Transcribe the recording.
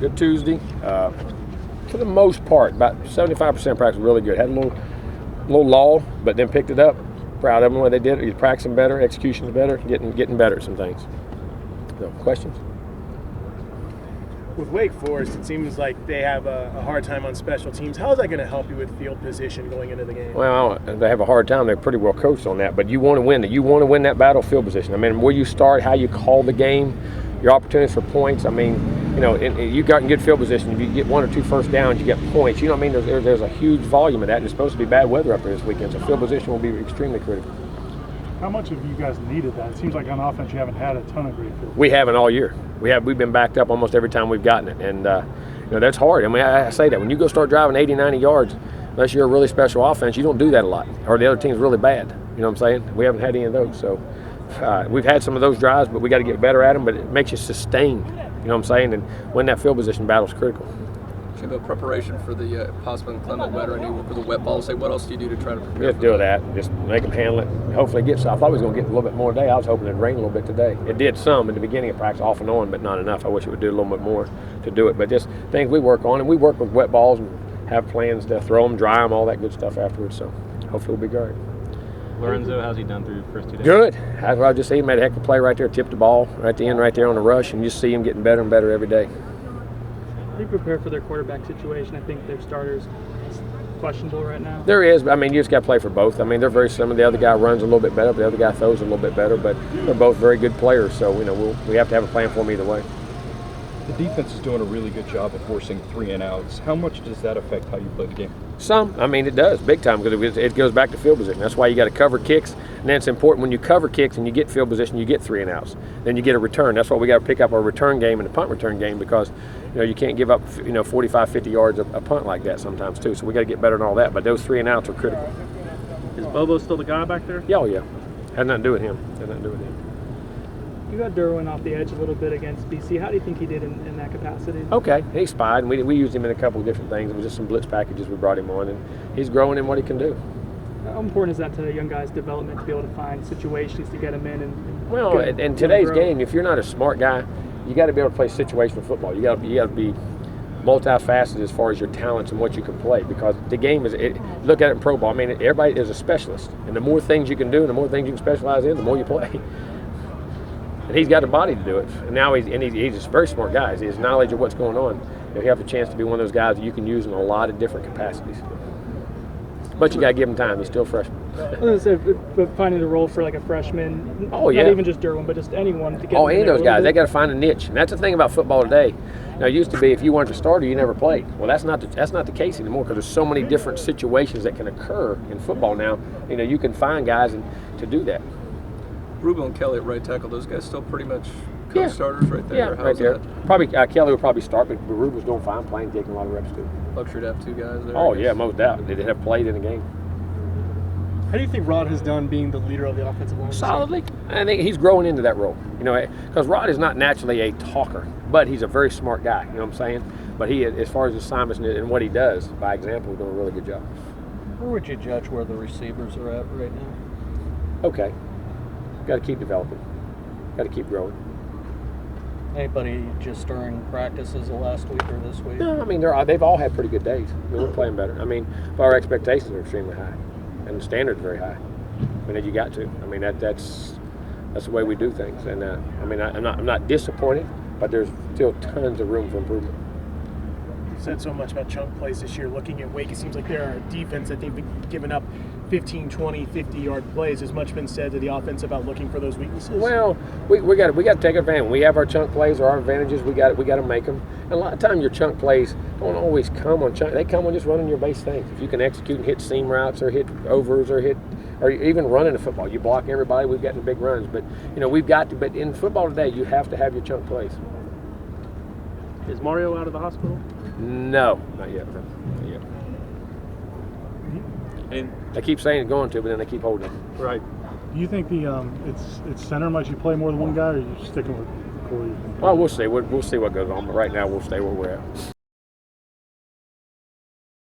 Good Tuesday. For the most part, about 75% practice really good. Had a little lull, but then picked it up. Proud of them what they did. Either practicing better, execution's better, getting better at some things. So, questions? With Wake Forest, it seems like they have a hard time on special teams. How is that going to help you with field position going into the game? Well, they have a hard time. They're pretty well coached on that, but you want to win it. You want to win that battlefield position. I mean, where you start, how you call the game, your opportunities for points. I mean, you know, you got in good field position. If you get 1 or 2 first downs, you get points. You know what I mean? There's a huge volume of that, and it's supposed to be bad weather up there this weekend, so field position will be extremely critical. How much have you guys needed that? It seems like on offense you haven't had a ton of great field. We haven't all year. We've been backed up almost every time we've gotten it, and you know, that's hard. I mean, I say that when you go start driving 80, 90 yards, unless you're a really special offense, you don't do that a lot, or the other team's really bad. You know what I'm saying? We haven't had any of those, so we've had some of those drives, but we got to get better at them. But it makes you sustained. You know what I'm saying? And when that field position battle is critical. Jimbo, preparation for the possible inclement weather. I know you work with a wet ball. Say, what else do you do to try to prepare? Just do that. Just make them handle it. Hopefully it gets. I thought we was going to get a little bit more today. I was hoping it'd rain a little bit today. It did some in the beginning of practice, off and on, but not enough. I wish it would do a little bit more to do it. But just things we work on, and we work with wet balls and have plans to throw them, dry them, all that good stuff afterwards. So hopefully we'll be great. Lorenzo, how's he done through the first 2 days? Good. I just see him made a heck of a play right there, tipped the ball right at the end, right there on the rush, and you just see him getting better and better every day. They prepare for their quarterback situation. I think their starter's questionable right now. There is, but I mean, you just got to play for both. I mean, they're very similar. The other guy runs a little bit better, but the other guy throws a little bit better. But they're both very good players, so you know we have to have a plan for them either way. The defense is doing a really good job of forcing 3 and outs. How much does that affect how you play the game? Some. I mean, it does, big time, because it goes back to field position. That's why you got to cover kicks, and then it's important when you cover kicks and you get field position, you get 3 and outs. Then you get a return. That's why we got to pick up our return game and the punt return game, because you know you can't give up 45, 50 yards a punt like that sometimes too. So we got to get better than all that. But those 3 and outs are critical. Is Bobo still the guy back there? Yeah, oh yeah. Had nothing to do with him. Had nothing to do with him. You got Derwin off the edge a little bit against BC. How do you think he did in that capacity? Okay, he spied, and we used him in a couple of different things. It was just some blitz packages we brought him on, and he's growing in what he can do. How important is that to a young guy's development to be able to find situations to get him in? Well, in today's game, if you're not a smart guy, you got to be able to play situational football. You got to be multifaceted as far as your talents and what you can play, because the game is. Look at it in pro ball. I mean, everybody is a specialist, and the more things you can do, and the more things you can specialize in, the more you play. And he's got the body to do it. And now he's a very smart guy. His knowledge of what's going on. You have the chance to be one of those guys that you can use in a lot of different capacities. But you got to give him time. He's still a freshman. I was going to say, but finding a role for like a freshman. Oh yeah. Not even just Derwin, but just anyone to get. Oh, any of those guys. They got to find a niche, and that's the thing about football today. Now, it used to be if you weren't a starter, you never played. Well, that's not the case anymore, because there's so many different situations that can occur in football now. You know, you can find guys to do that. Rubel and Kelly at right tackle, those guys still pretty much co-starters right there? Yeah, right there. Probably Kelly would probably start, but Rubel's doing fine playing, taking a lot of reps too. Luxury to have 2 guys there. Oh, yeah, most doubt. They have played in the game. How do you think Rod has done being the leader of the offensive line? Solidly. I think he's growing into that role. You know, because Rod is not naturally a talker, but he's a very smart guy. You know what I'm saying? But he, as far as assignments and what he does, by example, is doing a really good job. Where would you judge where the receivers are at right now? Okay. Got to keep developing. Got to keep growing. Anybody just during practices the last week or this week? No, I mean they've all had pretty good days. I mean, we're playing better. I mean, our expectations are extremely high, and the standards are very high. I mean, you got to. I mean that's the way we do things. And I mean, I'm not disappointed, but there's still tons of room for improvement. You've said so much about chunk plays this year. Looking at Wake, it seems like they're a defense that they've been giving up 15, 20, 50-yard plays. Has much been said to the offense about looking for those weaknesses? Well, we got to take advantage. We have our chunk plays or our advantages. We got to make them. And a lot of times your chunk plays don't always come on chunk. They come on just running your base things. If you can execute and hit seam routes or hit overs or even running the football, you block everybody. We've gotten big runs, but you know we've got to. But in football today, you have to have your chunk plays. Is Mario out of the hospital? No, not yet. Not yet. And they keep saying it's going to, but then they keep holding it. Right. Do you think it's center might you play more than one guy, or are you sticking with Corey? Well, we'll see. We'll see what goes on, but right now we'll stay where we're at.